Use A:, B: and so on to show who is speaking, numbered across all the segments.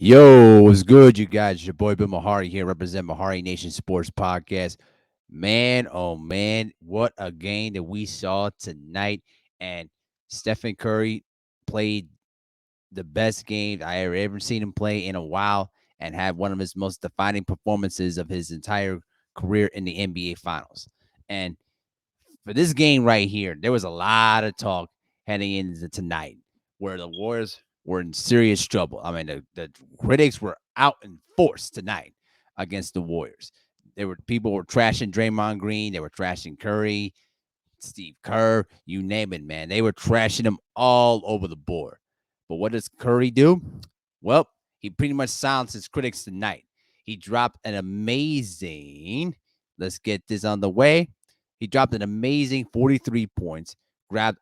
A: Yo, what's good, you guys? Your boy Bill Mahari here, represent Mahari Nation Sports Podcast. Man, oh man, what a game that we saw tonight. And Stephen Curry played the best game I ever seen him play in a while and had one of his most defining performances of his entire career in the NBA Finals. And for this game right here, there was a lot of talk heading into tonight where the Warriors were in serious trouble. I mean, the critics were out in force tonight against the Warriors. There were people were trashing Draymond Green, they were trashing Curry, Steve Kerr, you name it, man. They were trashing him all over the board. But what does Curry do? Well, he pretty much silenced his critics tonight. He dropped an amazing, let's get this on the way. He dropped an amazing 43 points, grabbed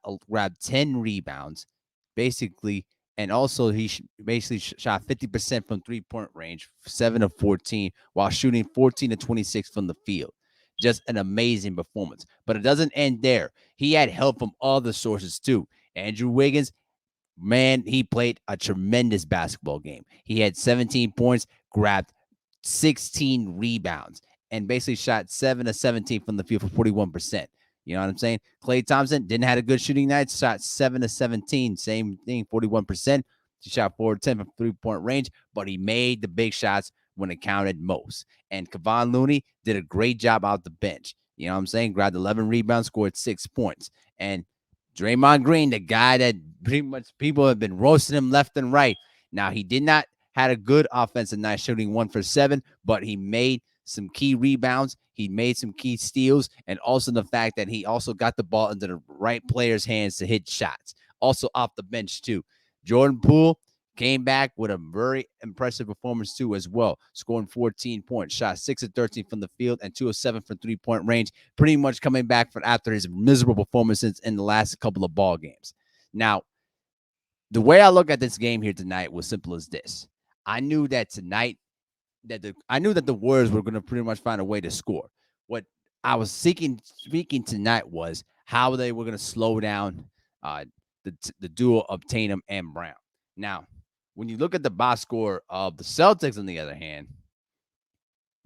A: 10 rebounds, basically, and also he basically shot 50% from 3-point range, 7 of 14, while shooting 14 to 26 from the field. Just an amazing performance. But it doesn't end there. He had help from other sources too. Andrew Wiggins, man, he played a tremendous basketball game. He had 17 points, grabbed 16 rebounds, and basically shot 7 of 17 from the field for 41%. You know what I'm saying? Klay Thompson didn't have a good shooting night, shot 7 of 17, same thing, 41%. He shot 4 of 10 from 3-point range, but he made the big shots when it counted most. And Kevon Looney did a great job out the bench. You know what I'm saying? Grabbed 11 rebounds, scored 6 points. And Draymond Green, the guy that pretty much people have been roasting him left and right. Now, he did not had a good offensive night, shooting 1 for 7, but he made some key rebounds. He made some key steals, and also the fact that he also got the ball into the right player's hands to hit shots. Also off the bench too. Jordan Poole came back with a very impressive performance too as well, scoring 14 points, shot 6 of 13 from the field and 2 of 7 from 3-point range, pretty much coming back from after his miserable performances in the last couple of ball games. Now, the way I look at this game here tonight was simple as this. I knew that tonight I knew that the Warriors were going to pretty much find a way to score. What I was speaking tonight was how they were going to slow down uh, the duo of Tatum and Brown. Now, when you look at the box score of the Celtics, on the other hand,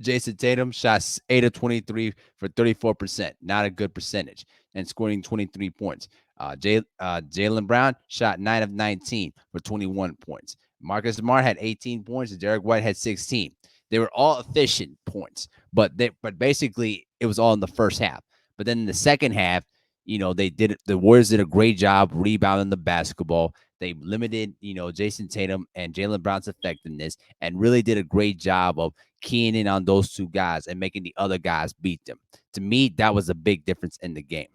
A: Jason Tatum shot 8 of 23 for 34%, not a good percentage, and scoring 23 points. Jaylen Brown shot 9 of 19 for 21 points. Marcus Smart had 18 points, and Derek White had 16. They were all efficient points, but basically it was all in the first half. But then in the second half, the Warriors did a great job rebounding the basketball. They limited, Jason Tatum and Jaylen Brown's effectiveness and really did a great job of keying in on those two guys and making the other guys beat them. To me, that was a big difference in the game.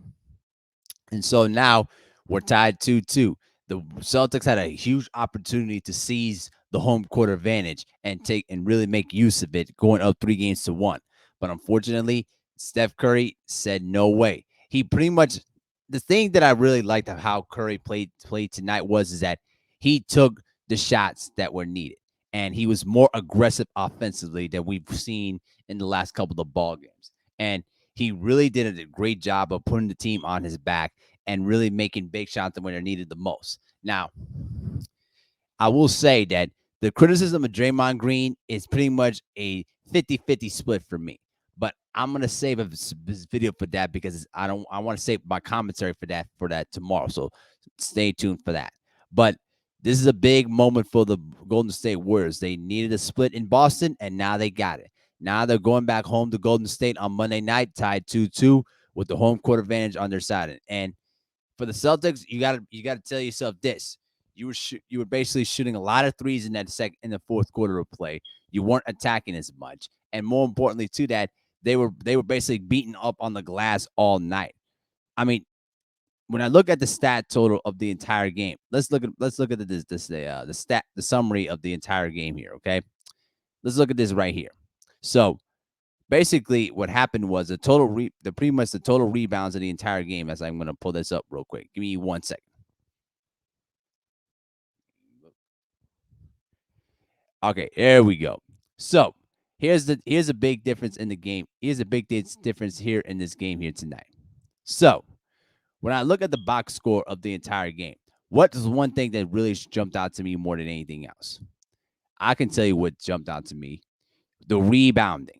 A: And so now we're tied 2-2. The Celtics had a huge opportunity to seize the home court advantage and really make use of it, going up 3-1. But unfortunately, Steph Curry said no way. He pretty much the thing that I really liked of how Curry played tonight was is that he took the shots that were needed and he was more aggressive offensively than we've seen in the last couple of ball games. And he really did a great job of putting the team on his back and really making big shots when they're needed the most. Now, I will say that the criticism of Draymond Green is pretty much a 50-50 split for me. But I'm gonna save this video for that because I want to save my commentary for that tomorrow. So stay tuned for that. But this is a big moment for the Golden State Warriors. They needed a split in Boston, and now they got it. Now they're going back home to Golden State on Monday night, tied 2-2 with the home court advantage on their side. And for the Celtics, you gotta tell yourself this: you were basically shooting a lot of threes in the fourth quarter of play. You weren't attacking as much, and more importantly to that, they were basically beaten up on the glass all night. I mean, when I look at the stat total of the entire game, let's look at the summary of the entire game here. Okay, let's look at this right here. So basically, what happened was pretty much the total rebounds of the entire game. As I'm going to pull this up real quick. Give me 1 second. Okay, there we go. So here's a big difference in the game. Here's a big difference here in this game here tonight. So when I look at the box score of the entire game, what is one thing that really jumped out to me more than anything else? I can tell you what jumped out to me: the rebounding.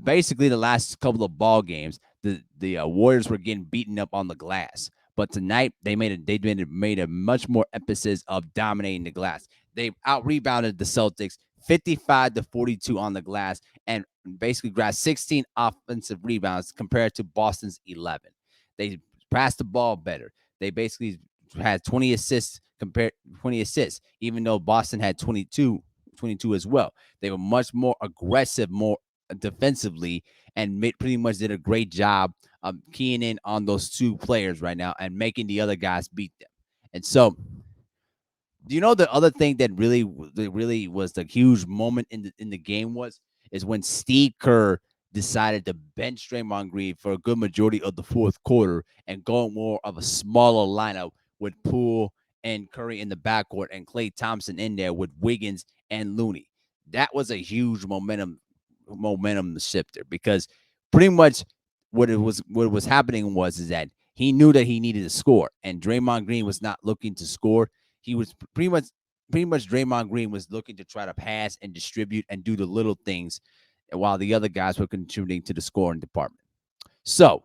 A: Basically, the last couple of ball games, the Warriors were getting beaten up on the glass. But tonight made a much more emphasis of dominating the glass. They out rebounded the Celtics 55-42 on the glass, and basically grabbed 16 offensive rebounds compared to Boston's 11. They passed the ball better. They basically had 20 assists, even though Boston had 22 as well. They were much more aggressive, more defensively, and pretty much did a great job of keying in on those two players right now and making the other guys beat them. And so, do you know the other thing that really was the huge moment in the game is when Steve Kerr decided to bench Draymond Green for a good majority of the fourth quarter and go more of a smaller lineup with Poole and Curry in the backcourt and Klay Thompson in there with Wiggins and Looney. That was a huge momentum shifter, because pretty much what was happening is that he knew that he needed to score, and Draymond Green was not looking to score. He was pretty much Draymond Green was looking to try to pass and distribute and do the little things, while the other guys were contributing to the scoring department. So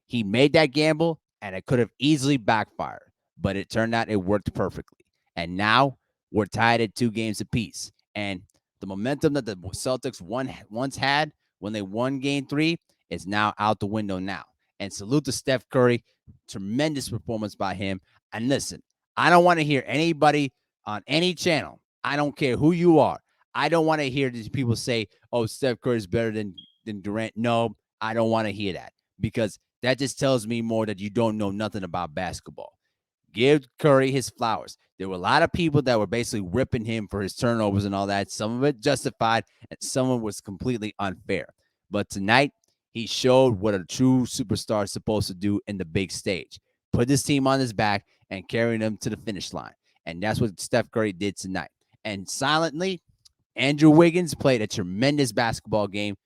A: he made that gamble, and it could have easily backfired, but it turned out it worked perfectly. And now we're tied at 2 games apiece. And the momentum that the Celtics once had when they won game 3 is now out the window now. And salute to Steph Curry. Tremendous performance by him. And listen, I don't want to hear anybody on any channel. I don't care who you are. I don't want to hear these people say, oh, Steph Curry is better than Durant. No, I don't want to hear that, because that just tells me more that you don't know nothing about basketball. Give Curry his flowers. There were a lot of people that were basically ripping him for his turnovers and all that. Some of it justified, and some of it was completely unfair. But tonight, he showed what a true superstar is supposed to do in the big stage. Put this team on his back and carry them to the finish line. And that's what Steph Curry did tonight. And silently, Andrew Wiggins played a tremendous basketball game,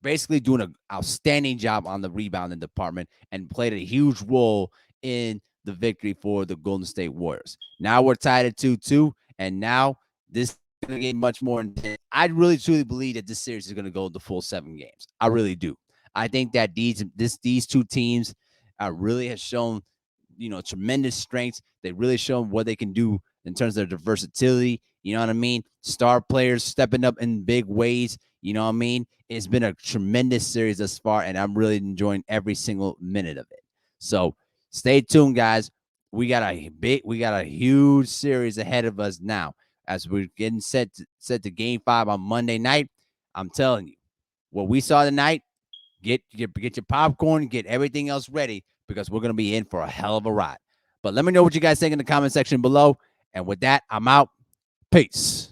A: basically doing an outstanding job on the rebounding department, and played a huge role in the victory for the Golden State Warriors. Now we're tied at 2-2, and now this is going to get much more intense. I really truly believe that this series is going to go the full 7 games. I really do. I think that these two teams really have shown, tremendous strengths. They really shown what they can do in terms of their versatility. You know what I mean? Star players stepping up in big ways. You know what I mean? It's been a tremendous series thus far, and I'm really enjoying every single minute of it. So stay tuned, guys. We got a huge series ahead of us now, as we're getting set to Game 5 on Monday night. I'm telling you, what we saw tonight, get your popcorn, get everything else ready, because we're gonna be in for a hell of a ride. But let me know what you guys think in the comment section below. And with that, I'm out. Peace.